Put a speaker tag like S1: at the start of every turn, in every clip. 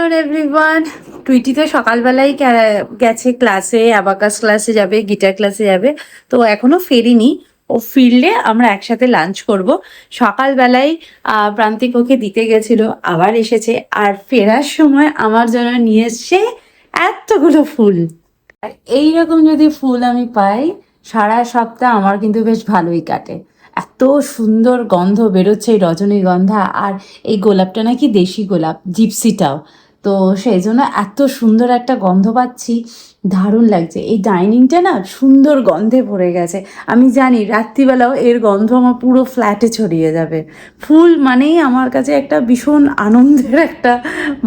S1: Afternoon everyone. Tweety তো সকালবেলায় গেছে ক্লাসে, অ্যাবাকাস ক্লাসে যাবে, গিটার ক্লাসে যাবে। তো এখনো ফেরিনি। ও ফিরলে আমরা একসাথে লাঞ্চ করব। সকালবেলায় প্রান্তিক ওকে দিতে গেছিল, আবার এসেছে। আর ফেরার সময় আমার জন্য নিয়ে এসছে এতগুলো ফুল। আর এইরকম যদি ফুল আমি পাই, সারা সপ্তাহ আমার কিন্তু বেশ ভালোই কাটে। এত সুন্দর গন্ধ বেরোচ্ছে এই রজনীগন্ধা। আর এই গোলাপটা নাকি দেশি গোলাপ, জিপসিটাও। তো সেই জন্য এত সুন্দর একটা গন্ধ পাচ্ছি, দারুণ লাগছে। এই ডাইনিংটা না সুন্দর গন্ধে ভরে গেছে। আমি জানি রাত্রিবেলাও এর গন্ধ আমার পুরো ফ্ল্যাটে ছড়িয়ে যাবে। ফুল মানেই আমার কাছে একটা ভীষণ আনন্দের একটা,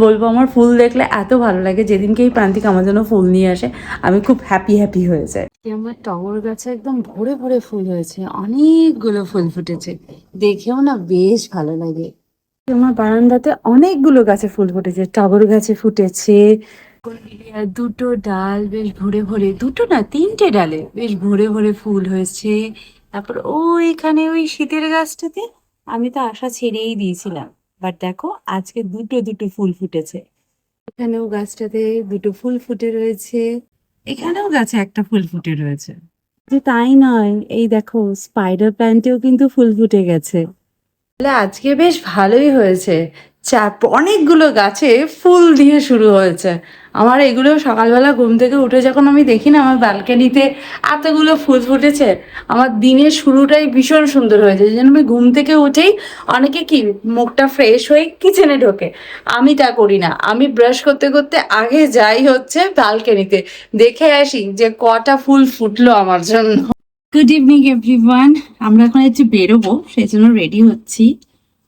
S1: বলবো, আমার ফুল দেখলে এত ভালো লাগে। যেদিনকেই প্রান্তিক আমার জন্য ফুল নিয়ে আসে আমি খুব হ্যাপি হয়ে যাই। আমার টগর গাছে একদম ভরে ভরে ফুল হয়েছে, অনেকগুলো ফুল ফুটেছে, দেখেও না বেশ ভালো লাগে। আমার বারান্দাতে অনেকগুলো গাছে ফুল ফুটেছে, টগর গাছে ফুটেছে। আর দুটো ডাল বেশ ভরে ভরে, দুটো না তিনটে ডালে বেশ ভরে ভরে ফুল হয়েছে। তারপর এখানে ওই শীতের গাছটাতে আমি তো আশা ছেড়েই দিয়েছিলাম, বাট দেখো আজকে দুটো দুটো ফুল ফুটেছে। এখানেও গাছটাতে দুটো ফুল ফুটে রয়েছে, এখানেও গাছে একটা ফুল ফুটে রয়েছে। যে তাই নয়, এই দেখো স্পাইডার প্ল্যান্টেও কিন্তু ফুল ফুটে গেছে। তাহলে আজকে বেশ ভালোই হয়েছে, অনেকগুলো গাছে ফুল দিয়ে শুরু হয়েছে। আমার এগুলো সকালবেলা ঘুম থেকে উঠে যখন আমি দেখি না আমার ব্যালকানিতে এতগুলো ফুল ফুটেছে, আমার দিনের শুরুটাই ভীষণ সুন্দর হয়েছে। যেন আমি ঘুম থেকে উঠেই, অনেকে কি মুখটা ফ্রেশ হয়ে কিচেনে ঢোকে, আমি তা করি না। আমি ব্রাশ করতে করতে আগে যাই হচ্ছে ব্যালকানিতে, দেখে আসি যে কটা ফুল ফুটলো আমার জন্য। Good evening everyone. আমরা এখন একটু বেরোবো, সেই জন্য রেডি হচ্ছি।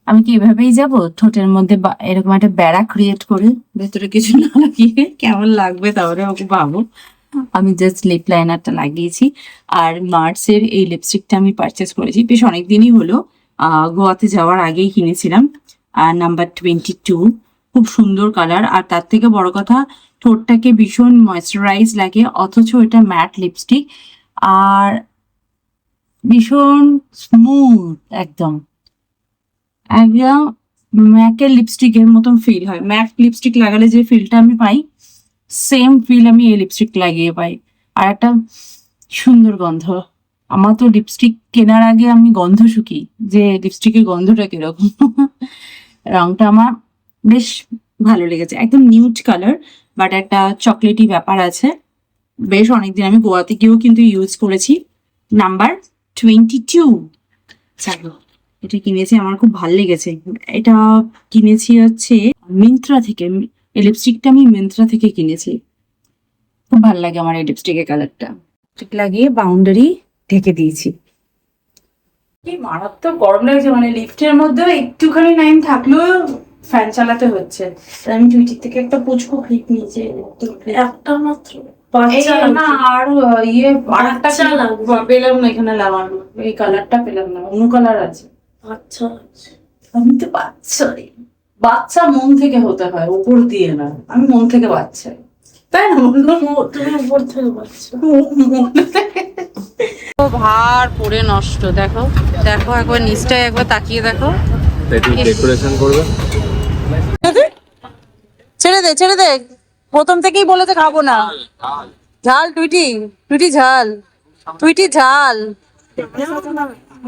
S1: আমি কি এভাবেই যাব, ঠোঁটের মধ্যে এরকম একটা বেড়া ক্রিয়েট করে ভেতরে কিছু না লাগিয়ে কেমন লাগবে তাহলে ওকে ভাবো। আমি জাস্ট লিপ লাইনারটা লাগিয়েছি। আর মার্সের এই লিপস্টিকটা আমি পারচেস করেছি, বেশ অনেকদিনই হলো। গোয়াতে যাওয়ার আগেই কিনেছিলাম। নাম্বার 22, খুব সুন্দর কালার। আর তার থেকে বড় কথা, ঠোঁটটাকে ভীষণ ময়েশ্চারাইজ লাগে, অথচ এটা ম্যাট লিপস্টিক আর ভীষণ স্মুথ একদম। একদম ম্যাকের লিপস্টিকের মতন ফিল হয়। ম্যাক লিপস্টিক লাগালে যে ফিলটা আমি পাই, সেম ফিল আমি এই লিপস্টিক লাগিয়ে পাই। আর একটা সুন্দর গন্ধ। আমার তো লিপস্টিক কেনার আগে আমি গন্ধ শুকি যে লিপস্টিকের গন্ধটা কিরকম। রংটা আমার বেশ ভালো লেগেছে, একদম নিউড কালার, বাট একটা চকলেটি ব্যাপার আছে। বেশ অনেকদিন আমি গোয়াতে গিয়েও কিন্তু ইউজ করেছি। নাম্বার 22। চলো, এটা কিনেছি, আমার খুব ভালো লেগেছে। এটা কিনেছি হচ্ছে মিন্ত্রা থেকে। এই লিপস্টিকটা আমি মিন্ত্রা থেকে কিনেছি, খুব ভালো লাগে আমার এই লিপস্টিকের কালারটা। ঠিক লাগিয়ে বাউন্ডারি ঢেকে দিয়েছি। কি মারাত্মক গরম লাগছে, মানে লিফটের মধ্যেও একটুখানি টাইম থাকলেও ফ্যান চালাতে হচ্ছে। আমি টুইটির থেকে একটা পুচকু ক্লিপ নিয়েছি, একটা মাত্র। না আর আরেকটা পেলাম না এখানে লাগানো, এই কালারটা পেলাম না, অন্য কালার আছে। আচ্ছা, আমি তো বাচ্চা মন থেকে হতে হয়, উপর দিয়ে না। আমি মন থেকে বাচ্চা, তাই না? তুমি উপর থেকে বাচ্চা, ভার পড়ে নষ্ট। দেখো দেখো একবার নিচটায় একবার তাকিয়ে দেখো।
S2: ডেকোরেশন করবে,
S1: ছেড়ে দে, প্রথম থেকেই বলেছে খাবো না। ঝাল টুইটি ঝাল, টুইটি ঝাল।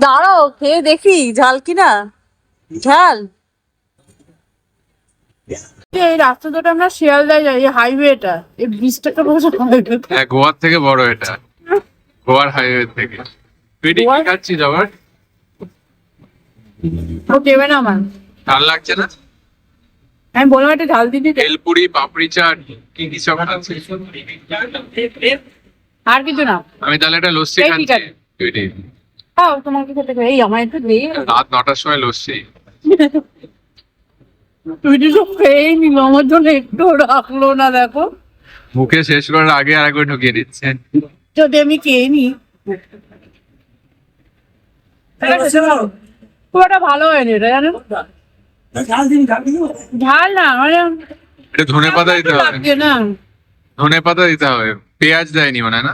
S1: দাঁড়াও খেয়ে দেখি ঝাল কিনা। ঝাল। এই রাস্তা দুটো আমরা শিয়ালদায় যাই, এই হাইওয়েটা, এই ব্রিজটাকে বলছে হাইওয়ে।
S2: হ্যাঁ গোয়ার থেকে বড় এটা, গোয়ার হাইওয়ে থেকে। তুই কি খাচ্ছিস আবার?
S1: ও দেবে না আমার,
S2: ঝাল লাগছে না?
S1: আমি বললাম একটা ঝাল দিবি।
S2: ভেলপুরি, পাপড়ি চাট, কি কি সব খাচ্ছিস?
S1: আর কিছু না।
S2: আমি তাহলে একটা লস্যি
S1: এই ঠিক
S2: খাচ্ছি।
S1: আছে। খাও, তোমার কি খেতে, এই আমার একটু দিয়ে।
S2: রাত 9টার সময় লস্যি।
S1: তুই তো খেয়েই নিল, আমার জন্য একটু রাখলো না। দেখো
S2: মুখে শেষ করার আগে আরেকবার ঢুকিয়ে দিচ্ছে।
S1: যদি আমি খেয়ে নি, খুব একটা ভালো হয়নি এটা, জানো। ঝাল না মানে
S2: এটা ধনে পাতা দিতে হবে,
S1: লাগছে না।
S2: ধনে পাতা দিতে হবে, পেঁয়াজ দেয়নি মনে হয় না?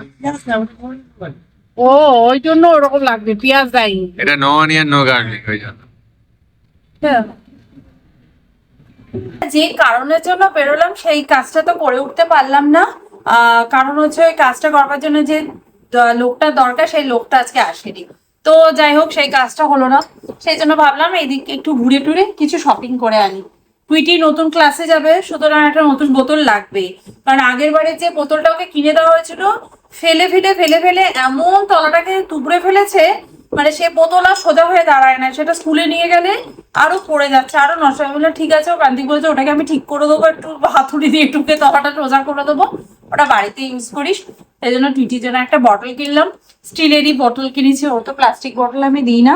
S1: ও ওই জন্য ওরকম লাগবে, পেঁয়াজ দেয়নি।
S2: এটা নো অনিয়ন নো গার্লিক, ওই জন্য।
S1: যে কারণের জন্য বেরোলাম সেই কাজটা তো করে উঠতে পারলাম না। কারণ হচ্ছে ওই কাজটা করবার জন্য যে লোকটা দরকার সেই লোকটা আজকে আসেনি। তো যাই হোক, সেই কাজটা হলো না। সেই জন্য ভাবলাম এইদিকে একটু ঘুরে টুরে কিছু শপিং করে আনি। টুইটি নতুন ক্লাসে যাবে, সুতরাং একটা নতুন বোতল লাগবে। কারণ আগের বারে যে বোতলটা ওকে কিনে দেওয়া হয়েছিল, ফেলে ফেলে ফেলে ফেলে এমন তলাটাকে তুবড়ে ফেলেছে, মানে সে বোতল আর সোজা হয়ে দাঁড়ায় না। সেটা স্কুলে নিয়ে গেলে আরো পড়ে যাচ্ছে, আরো নষ্ট। আমি বললাম ঠিক আছে, ও কান্তি বলছে ওটাকে আমি ঠিক করে দেবো, একটু হাতুড়ি দিয়ে টুকে তলাটা সোজা করে দেবো, ওটা বাড়িতে ইউজ করিস। সেই জন্য টুইটির জন্য একটা বটল কিনলাম, স্টিলেরই বটল কিনেছি, ও তো প্লাস্টিক বটল আমি দিই না।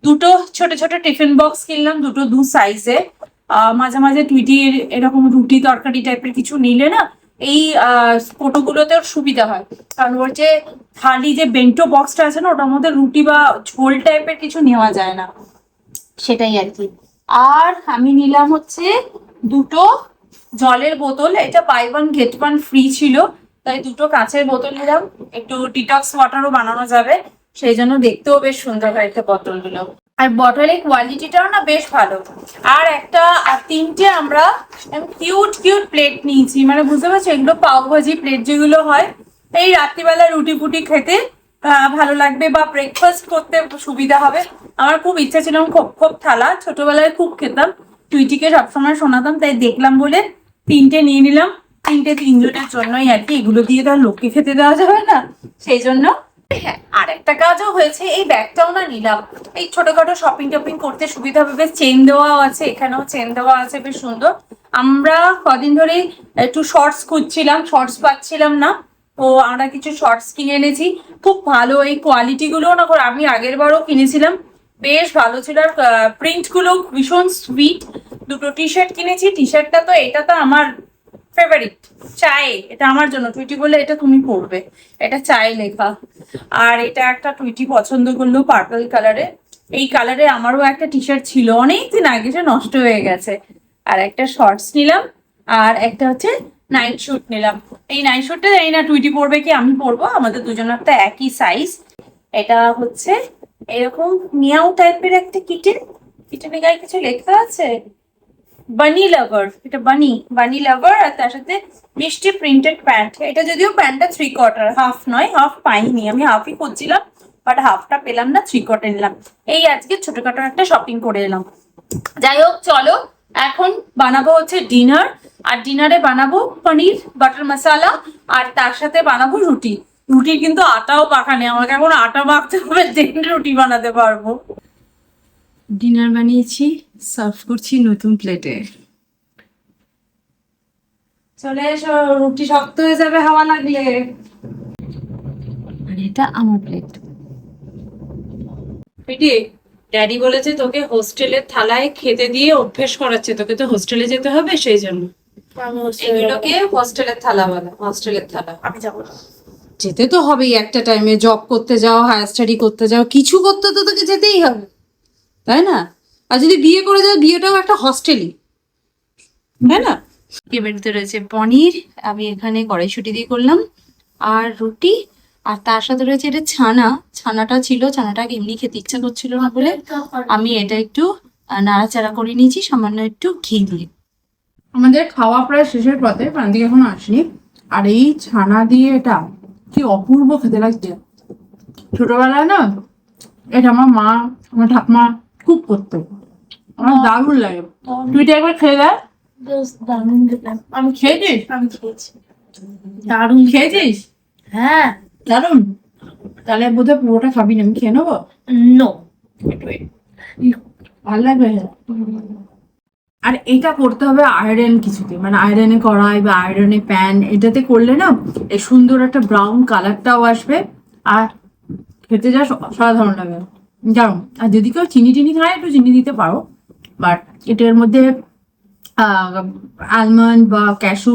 S1: দুটো ছোট ছোট টিফিন বক্স কিনলাম, দুটো দু সাইজে। মাঝে মাঝে টুইটির এরকম রুটি তরকারি টাইপের কিছু নিলে না এই কোটোগুলোতে ওর সুবিধা হয়। কারণ ওর যে থালি যে বেন্টো বক্সটা আছে না, ওটার মধ্যে রুটি বা ঝোল টাইপের কিছু নেওয়া যায় না, সেটাই আর কি। আর আমি নিলাম হচ্ছে দুটো জলের বোতল, এটা buy one get one free ছিল, তাই দুটো কাঁচের বোতল নিলাম। একটু ডিটক্স ওয়াটারও বানানো যাবে, সেই জন্য দেখতেও বেশ সুন্দর হয়েছে বোতলগুলো। আর বটলের কোয়ালিটিটাও না বেশ ভালো। আর একটা আর তিনটে আমরা কিউট কিউট প্লেট নিয়েছি, মানে বুঝতে পারছো, এগুলো পাও ভাজি প্লেট যেগুলো হয়, এই রাত্রিবেলা রুটি ফুটি খেতে ভালো লাগবে বা ব্রেকফাস্ট করতে সুবিধা হবে। আমার খুব ইচ্ছা ছিল খোপ খোপ থালা, ছোটবেলায় খুব খেতাম, টুইটিকে সবসময় শোনাতাম, তাই দেখলাম বলে তিনটে নিয়ে নিলাম। তিনটে তিনজনের জন্যই আর কি, এগুলো দিয়ে তো আর লোককে খেতে দেওয়া যাবে না, সেই জন্য। হ্যাঁ, আর একটা কাজও হয়েছে, এই ব্যাগটাও না নিলাম, এই ছোটখাটো শপিং টপিং করতে সুবিধা হবে। বেশ চেন দেওয়াও আছে, এখানেও চেন দেওয়া আছে, বেশ সুন্দর। আমরা কদিন ধরেই একটু শর্টস খুঁজছিলাম, শর্টস পাচ্ছিলাম না, তো আমরা কিছু শর্টস কিনে এনেছি। খুব ভালো এই কোয়ালিটি গুলো না, আমি আগের বারও কিনেছিলাম, বেশ ভালো ছিল। আর প্রিন্ট গুলো ভীষণ সুইট। দুটো টি শার্ট কিনেছি, টি শার্টটা তো এটা তো আমার ফেভারিট, চাই, এটা আমার জন্য। টুইটি বলে এটা তুমি পরবে, এটা চাই লেখা। আর এটা একটা টুইটি পছন্দ করলো পার্পল কালারে, এই কালারে আমারও একটা টি শার্ট ছিল অনেকদিন আগে, সে নষ্ট হয়ে গেছে। আর একটা শর্টস নিলাম, আর একটা হচ্ছে নাইট শুট নিলাম। এই নাইট শুটটা জানি না টুইটি পরবে কি আমি পরবো, আমাদের দুজনের তো একই সাইজ। এটা হচ্ছে এরকম মিয়াও টাইপের একটা কিটেন, কিটেনের গায়ে কিছু লেখা আছে, বানি লাভার, এটা বানি লাভার। আর তার সাথে মিষ্টি প্রিন্টেড প্যান্ট। এটা যদিও প্যান্টটা 3/4, হাফ নয়, হাফ পাইনি আমি, হাফই খুঁজছিলাম, বাট হাফটা পেলাম না, 3/4 নিলাম। এই আজকে ছোটখাটো একটা শপিং করে এলাম। যাই হোক, চলো এখন বানাবো হচ্ছে ডিনার। আর ডিনারে বানাবো পনির বাটার মশালা, আর তার সাথে বানাবো রুটি। রুটির কিন্তু আটাও মাখা নেই, আমাকে এখন আটা মাখতে হবে, দেন রুটি বানাতে পারবো। ডিনার বানিয়েছি, সার্ভ করছি নতুন প্লেটে। চলে এসো, রুটি শক্ত হয়ে যাবে হাওয়া লাগলে। আর এটা আমার প্লেট। ড্যাডি বলেছে তোকে হোস্টেলের থালায় খেতে দিয়ে অভ্যেস করাচ্ছে, তোকে তো হোস্টেলে যেতে হবে, সেই জন্য এগুলোকে হোস্টেলের থালা বলে, হোস্টেলের থালা।
S3: আমি যাবো না।
S1: যেতে তো হবেই, একটা টাইমে জব করতে যাও, হায়ার স্টাডি করতে যাও, কিছু করতে তো তোকে যেতেই হবে, তাই না? আর যদি বিয়ে করে যাও, বিয়েটাও একটা হস্টেলই, তাই না? বেরোতে রয়েছে পনির, আমি এখানে কড়াইশুঁটি দিয়ে করলাম, আর রুটি। আর তার সাথে রয়েছে এটা ছানা, ছানাটা ছিল, ছানাটাকে এমনি খেতে ইচ্ছা করছিল না বলে আমি এটা একটু নাড়াচাড়া করে নিয়েছি সামান্য একটু ঘি দিয়ে। আমাদের খাওয়া প্রায় শেষের পথে, প্রান্তিক এখনো আসেনি। আর এই ছানা দিয়ে এটা কি অপূর্ব খেতে লাগছে। ছোটবেলায় না এটা আমার মা, আমার ঠাকুমা খুব করতো, আমার দারুণ লাগে। তুই তো একবার খেয়ে দেয়।
S3: বেশ দারুণ খেলাম।
S1: আমি খেয়েছিস?
S3: আমি খেয়েছি। দারুণ
S1: খেয়েছিস?
S3: হ্যাঁ।
S1: দারুণ। তাহলে বোধহয় পুরোটা খাবি না, আমি খেয়ে নেবো।
S3: নো।
S1: ভালো লাগবে। আর এটা করতে হবে আয়রন কিছুতে, মানে আয়রনে কড়াই বা আয়রনে প্যান, এটাতে করলে না এই সুন্দর একটা ব্রাউন কালারটাও আসবে, আর খেতে যা অসাধারণ লাগে, জানো। আর যদি কেউ চিনি টিনি খায়, একটু চিনি দিতে পারো, বাট এটার মধ্যে আলমন্ড বা ক্যাশু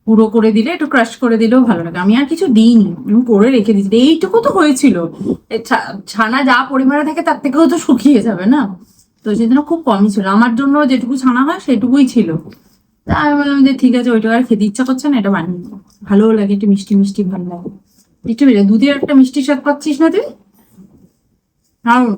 S1: গুঁড়ো করে দিলে, একটু ক্রাশ করে দিলেও ভালো লাগে। আমি আর কিছু দিইনি, আমি করে রেখে দিচ্ছি। এইটুকু তো হয়েছিল, ছানা যা পরিমাণে থাকে তার থেকেও তো শুকিয়ে যাবে না, তো সেজন্য খুব কমই ছিল। আমার জন্য যেটুকু ছানা হয় সেটুকুই ছিল। তা আমি বললাম যে ঠিক আছে, ওইটা আর খেতে ইচ্ছা করছে না, এটা বানিয়ে দিই। ভালোও লাগে, একটু মিষ্টি মিষ্টি ভালো লাগে। একটু দুধের একটা মিষ্টি স্বাদ পাচ্ছিস না তুই? দারুণ।